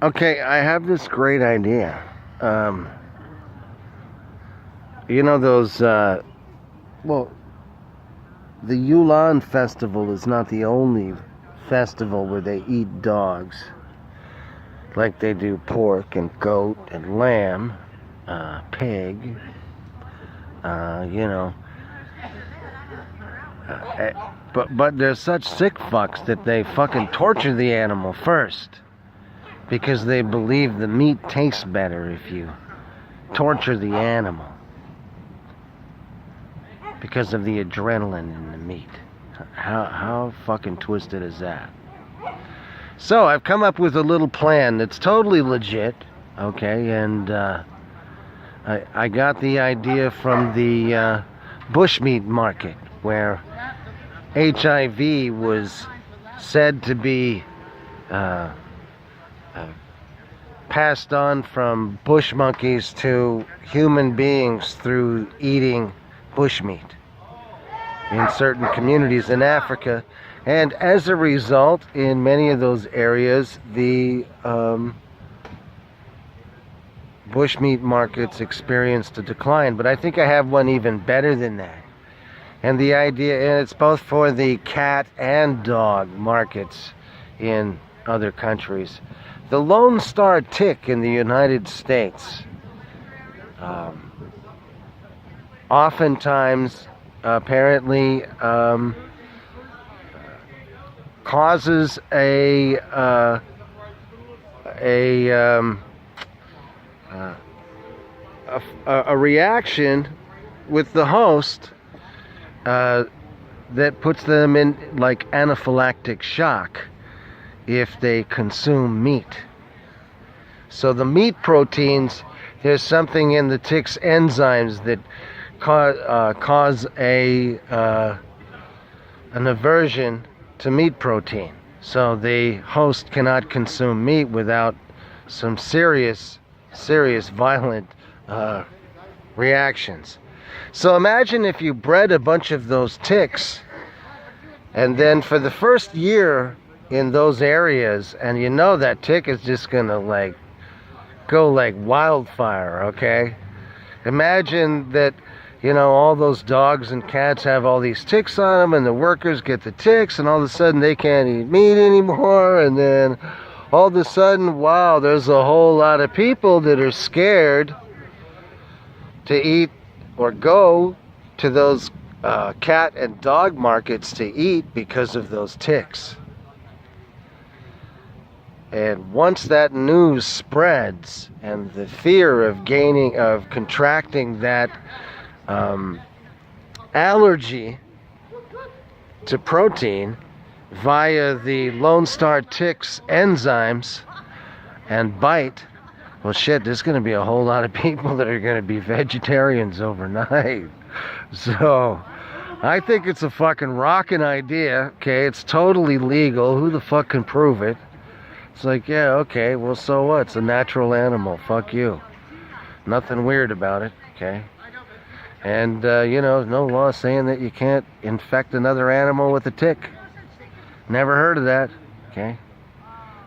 Okay, I have this great idea. You know those, well, the Yulan festival is not the only festival where they eat dogs. Like they do pork and goat and lamb, pig, you know. But they're such sick fucks that they fucking torture the animal first. Because they believe the meat tastes better if you torture the animal. Because of the adrenaline in the meat. How fucking twisted is that? So I've come up with a little plan that's totally legit, okay, and I got the idea from the bushmeat market where HIV was said to be passed on from bush monkeys to human beings through eating bushmeat in certain communities in Africa. And as a result, in many of those areas, the bushmeat markets experienced a decline. But I think I have one even better than that. And the idea, and it's both for the cat and dog markets in other countries. The Lone Star tick in the United States oftentimes apparently causes a reaction with the host that puts them in like anaphylactic shock if they consume meat. So the meat proteins, there's something in the tick's enzymes that cause an aversion to meat protein. So the host cannot consume meat without some serious violent reactions. So imagine if you bred a bunch of those ticks, and then for the first year in those areas, and you know that tick is just gonna like go like wildfire, okay? Imagine that, you know, all those dogs and cats have all these ticks on them, and the workers get the ticks, and all of a sudden they can't eat meat anymore, and then all of a sudden, wow, there's a whole lot of people that are scared to eat or go to those cat and dog markets to eat because of those ticks. And once that news spreads, and the fear of contracting that allergy to protein via the Lone Star tick's enzymes and bite, well shit, there's going to be a whole lot of people that are going to be vegetarians overnight. So I think it's a fucking rockin' idea, okay? It's totally legal. Who the fuck can prove it? It's like, yeah, okay, well, so what? It's a natural animal. Fuck you. Nothing weird about it, okay? And, you know, no law saying that you can't infect another animal with a tick. Never heard of that, okay?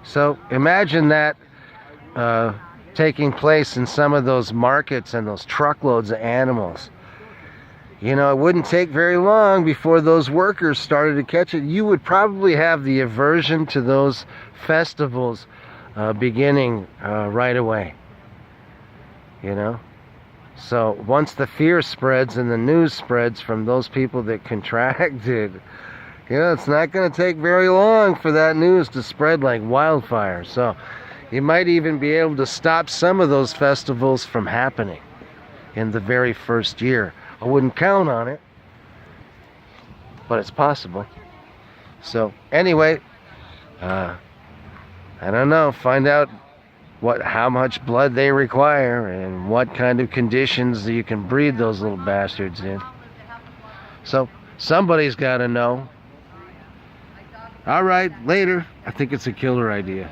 So imagine that taking place in some of those markets and those truckloads of animals. You know, it wouldn't take very long before those workers started to catch it. You would probably have the aversion to those festivals beginning right away. You know? So once the fear spreads and the news spreads from those people that contracted, you know, it's not going to take very long for that news to spread like wildfire. So you might even be able to stop some of those festivals from happening in the very first year. I wouldn't count on it, but it's possible. So anyway, I don't know, find out how much blood they require and what kind of conditions you can breed those little bastards in. So somebody's got to know. All right, later. I think it's a killer idea.